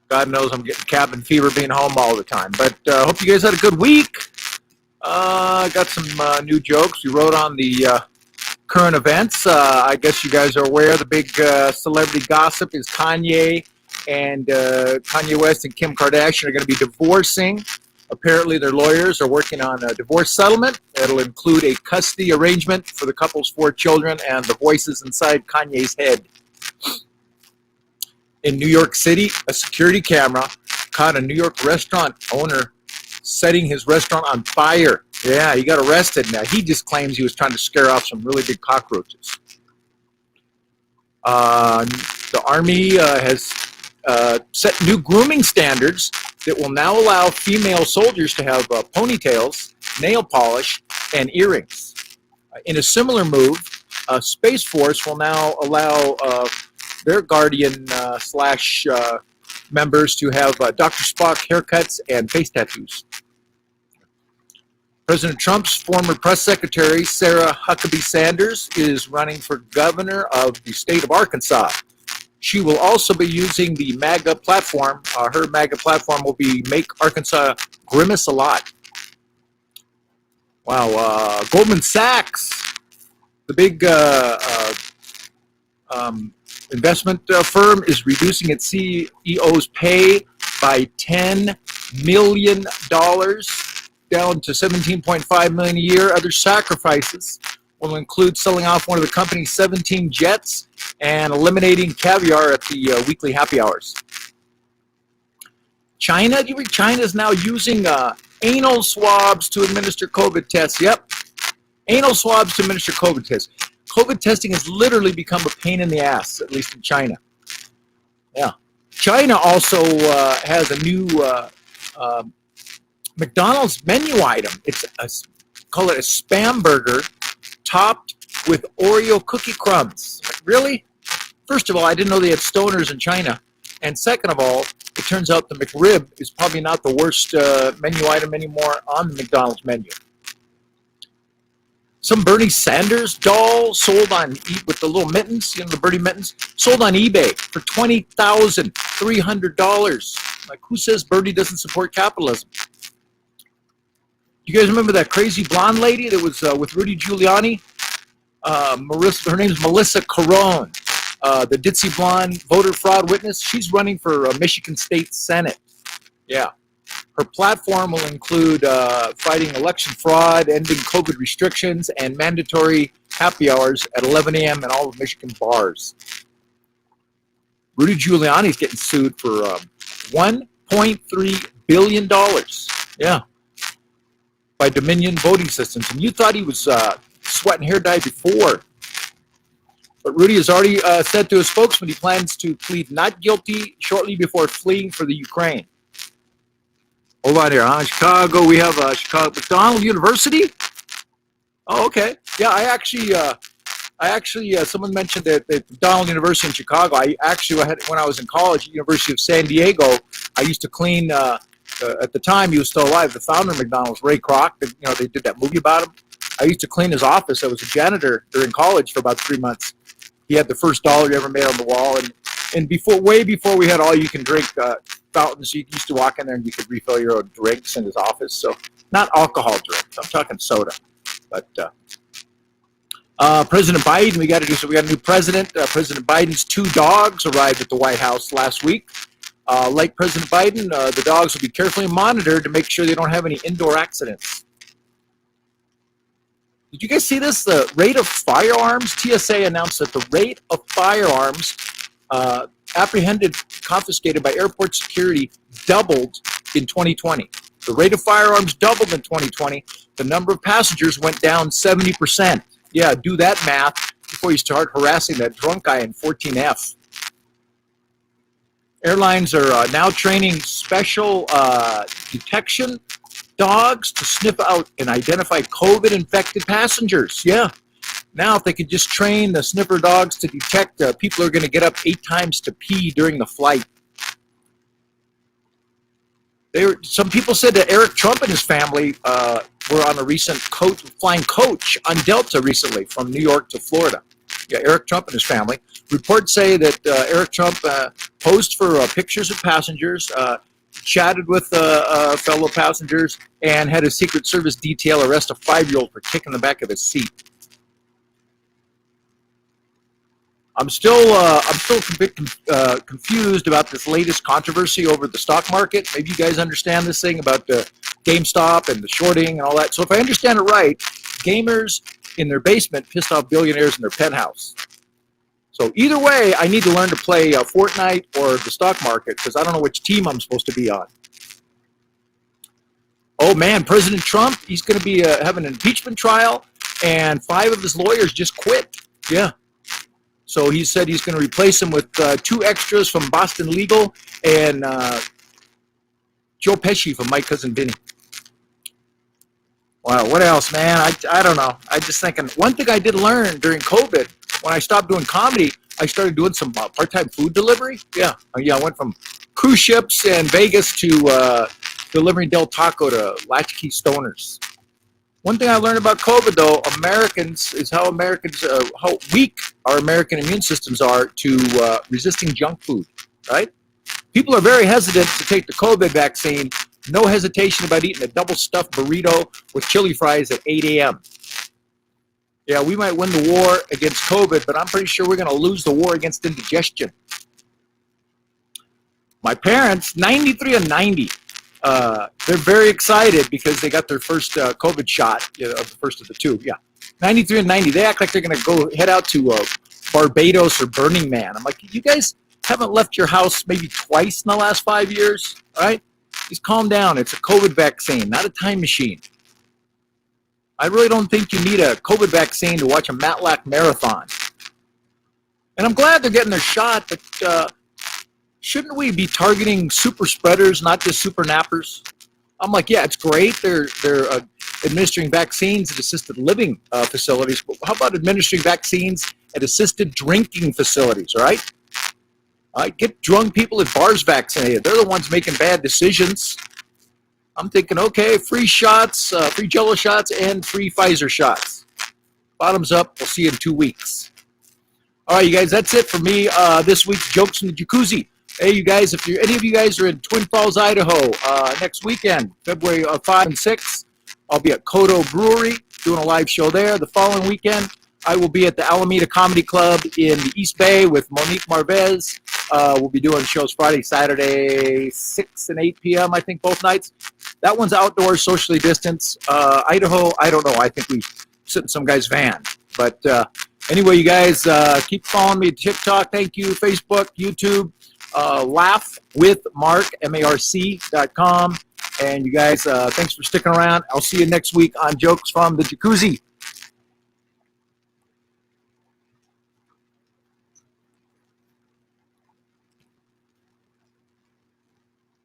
God knows I'm getting cabin fever being home all the time. But hope you guys had a good week. Got some new jokes. We wrote on the current events. I guess you guys are aware the big celebrity gossip is Kanye and Kanye West and Kim Kardashian are going to be divorcing. Apparently their lawyers are working on a divorce settlement. It'll include a custody arrangement for the couple's 4 children and the voices inside Kanye's head. In New York City, a security camera caught a New York restaurant owner setting his restaurant on fire. Yeah, he got arrested. Now, he just claims he was trying to scare off some really big cockroaches. The Army has set new grooming standards that will now allow female soldiers to have ponytails, nail polish, and earrings. In a similar move, Space Force will now allow their Guardian slash members to have Dr. Spock haircuts and face tattoos. President Trump's former press secretary, Sarah Huckabee Sanders, is running for governor of the state of Arkansas. She will also be using the MAGA platform. Her MAGA platform will be Make Arkansas Grimace a Lot. Wow. Goldman Sachs, the big investment firm, is reducing its CEO's pay by $10 million down to $17.5 million a year. Other sacrifices will include selling off one of the company's 17 jets and eliminating caviar at the weekly happy hours. China, do you read China is now using anal swabs to administer COVID tests? Yep, anal swabs to administer COVID tests. COVID testing has literally become a pain in the ass, at least in China. Yeah. China also has a new McDonald's menu item. It's call it a spam burger topped with Oreo cookie crumbs. Really? First of all, I didn't know they had stoners in China. And second of all, it turns out the McRib is probably not the worst menu item anymore on the McDonald's menu. Some Bernie Sanders doll sold on with the little mittens, the Bernie mittens, sold on eBay for $20,300. Like, who says Bernie doesn't support capitalism? You guys remember that crazy blonde lady that was with Rudy Giuliani? Her name's Melissa Carone, the ditzy blonde voter fraud witness. She's running for Michigan State Senate. Yeah. Her platform will include fighting election fraud, ending COVID restrictions, and mandatory happy hours at 11 a.m. in all of Michigan bars. Rudy Giuliani is getting sued for $1.3 billion. Yeah. By Dominion Voting Systems. And you thought he was sweating hair dye before. But Rudy has already said to his spokesman he plans to plead not guilty shortly before fleeing for the Ukraine. Hold on here. In Chicago, we have Chicago McDonald University. Oh, okay. Yeah, I actually, someone mentioned that McDonald University in Chicago. I actually had, when I was in college at University of San Diego, I used to clean. At the time, he was still alive. The founder of McDonald's, Ray Kroc. They did that movie about him. I used to clean his office. I was a janitor during college for about 3 months. He had the first dollar he ever made on the wall, and way before we had all you can drink fountains, you used to walk in there and you could refill your own drinks in his office. So not alcohol drinks. I'm talking soda. But President Biden, we got a new president. President Biden's 2 dogs arrived at the White House last week. Like President Biden, the dogs will be carefully monitored to make sure they don't have any indoor accidents. Did you guys see this? The rate of firearms, TSA announced that the rate of firearms apprehended, confiscated by airport security doubled in 2020. The rate of firearms doubled in 2020. The number of passengers went down 70%. Yeah, do that math before you start harassing that drunk guy in 14F. Airlines are now training special detection dogs to sniff out and identify COVID-infected passengers. Yeah. Now, if they could just train the sniffer dogs to detect people who are going to get up 8 times to pee during the flight. Some people said that Eric Trump and his family were on a recent flying coach on Delta recently from New York to Florida. Yeah, Eric Trump and his family. Reports say that Eric Trump posed for pictures of passengers, chatted with fellow passengers, and had a Secret Service detail arrest a 5-year-old for kicking the back of his seat. I'm still a bit confused about this latest controversy over the stock market. Maybe you guys understand this thing about the GameStop and the shorting and all that. So if I understand it right, gamers in their basement pissed off billionaires in their penthouse. So either way, I need to learn to play Fortnite or the stock market because I don't know which team I'm supposed to be on. Oh man, President Trump, he's going to be having an impeachment trial, and 5 of his lawyers just quit. Yeah. So he said he's going to replace him with 2 extras from Boston Legal and Joe Pesci from My Cousin Vinny. Wow, what else, man? I don't know. I just thinking, one thing I did learn during COVID, when I stopped doing comedy, I started doing some part-time food delivery. Yeah, I went from cruise ships in Vegas to delivering Del Taco to latchkey stoners. One thing I learned about COVID, though, Americans, is how weak our American immune systems are to resisting junk food, right? People are very hesitant to take the COVID vaccine. No hesitation about eating a double-stuffed burrito with chili fries at 8 a.m. Yeah, we might win the war against COVID, but I'm pretty sure we're going to lose the war against indigestion. My parents, 93 and 90, they're very excited because they got their first COVID shot, the first of the 2. Yeah, 93 and 90. They act like they're going to head out to Barbados or Burning Man. I'm like, you guys haven't left your house maybe twice in the last 5 years, all right? Just calm down. It's a COVID vaccine, not a time machine. I really don't think you need a COVID vaccine to watch a Matlack marathon. And I'm glad they're getting their shot, but shouldn't we be targeting super spreaders, not just super nappers? I'm like, yeah, it's great. They're administering vaccines at assisted living facilities, but how about administering vaccines at assisted drinking facilities, all right? Get drunk people at bars vaccinated. They're the ones making bad decisions. I'm thinking, okay, free shots, free Jello shots, and free Pfizer shots. Bottoms up. We'll see you in 2 weeks. All right, you guys, that's it for me. This week's Jokes from the Jacuzzi. Hey, you guys, if any of you guys are in Twin Falls, Idaho, next weekend, February 5 and 6, I'll be at Kodo Brewery doing a live show there. The following weekend, I will be at the Alameda Comedy Club in the East Bay with Monique Marvez. We'll be doing shows Friday, Saturday, 6 and 8 p.m., I think, both nights. That one's outdoors, socially distanced. Idaho, I don't know. I think we sit in some guy's van. But anyway, you guys, keep following me at TikTok. Thank you. Facebook, YouTube. Laugh with Mark, MARC.com. And you guys, thanks for sticking around. I'll see you next week on Jokes from the Jacuzzi.